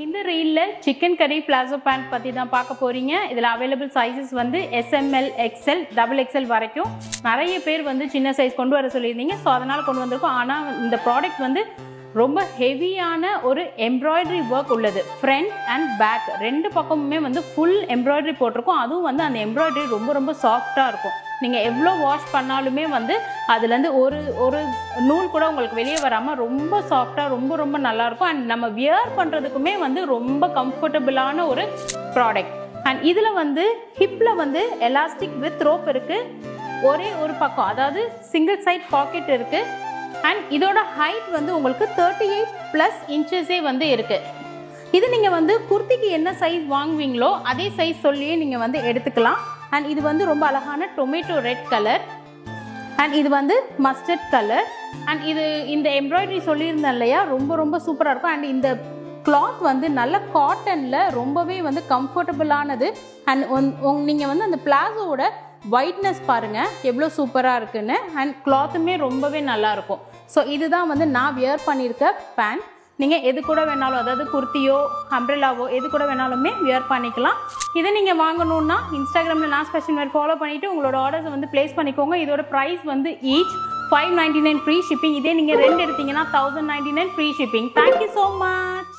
இந்த ரீல்ல சிக்கன் கரி palazzo pant பத்தி தான் பார்க்க போறீங்க. இதுல அவைலபிள் சைஸஸ் வந்து SML, XL, XXL வரைக்கும். நிறைய பேர் வந்து சின்ன சைஸ் கொண்டு வர சொல்லியிருந்தீங்க. ஸோ அதனால கொண்டு வந்திருக்கோம். ஆனால் இந்த ப்ராடக்ட் வந்து ரொம்ப ஹெவியான ஒரு எம்ப்ராய்டரி ஒர்க் உள்ளது. ஃப்ரண்ட் அண்ட் பேக் ரெண்டு பக்கமுமே வந்து ஃபுல் எம்ப்ராய்டரி போட்டிருக்கோம். அதுவும் வந்து அந்த எம்ப்ராய்டரி ரொம்ப ரொம்ப சாஃப்டாக இருக்கும். நீங்கள் எவ்வளோ வாஷ் பண்ணாலுமே வந்து அதுலேருந்து ஒரு ஒரு நூல் கூட உங்களுக்கு வெளியே வராமல் ரொம்ப சாஃப்டாக ரொம்ப ரொம்ப நல்லாயிருக்கும். அண்ட் நம்ம வியர் பண்ணுறதுக்குமே வந்து ரொம்ப கம்ஃபர்டபுளான ஒரு ப்ராடக்ட். அண்ட் இதில் வந்து ஹிப்பில் வந்து எலாஸ்டிக் வித் ரோப் இருக்குது. ஒரே ஒரு பக்கம், அதாவது சிங்கிள் சைட் பாக்கெட் இருக்குது. அண்ட் இதோட ஹைட் வந்து உங்களுக்கு 38+ இன்ச்சஸே வந்து இருக்குது. இது நீங்கள் வந்து குர்த்திக்கு என்ன சைஸ் வாங்குவீங்களோ அதே சைஸ் சொல்லியே நீங்கள் வந்து எடுத்துக்கலாம். அண்ட் இது வந்து ரொம்ப அழகான டொமேட்டோ ரெட் கலர் அண்ட் இது வந்து மஸ்டர்ட் கலர். அண்ட் இது இந்த எம்ப்ராய்டரி சொல்லியிருந்தேன் இல்லையா, ரொம்ப ரொம்ப சூப்பராக இருக்கும். அண்ட் இந்த கிளாத் வந்து நல்ல காட்டனில் ரொம்பவே வந்து கம்ஃபர்டபுளானது. அண்ட் நீங்கள் வந்து அந்த பிளாசோவோட ஒயிட்னஸ் பாருங்கள் எவ்வளோ சூப்பராக இருக்குன்னு. அண்ட் கிளாத்துமே ரொம்பவே நல்லாயிருக்கும். ஸோ இதுதான் வந்து நான் வியர் பண்ணியிருக்க பேண்ட். நீங்கள் எது கூட வேணாலும், அதாவது குர்த்தியோ அம்ப்ரெல்லாவோ எது கூட வேணாலுமே வியர் பண்ணிக்கலாம். இதை நீங்கள் வாங்கணுன்னா இன்ஸ்டாகிராமில் நான் ஸ்பெஷல் வேர் ஃபாலோ பண்ணிவிட்டு உங்களோட ஆர்டர்ஸை வந்து ப்ளேஸ் பண்ணிக்கோங்க. இதோட ப்ரைஸ் வந்து ஈச் 599 ஃப்ரீ ஷிப்பிங். இதே நீங்கள் 2 எடுத்தீங்கன்னா 1099 free shipping. Thank you so much.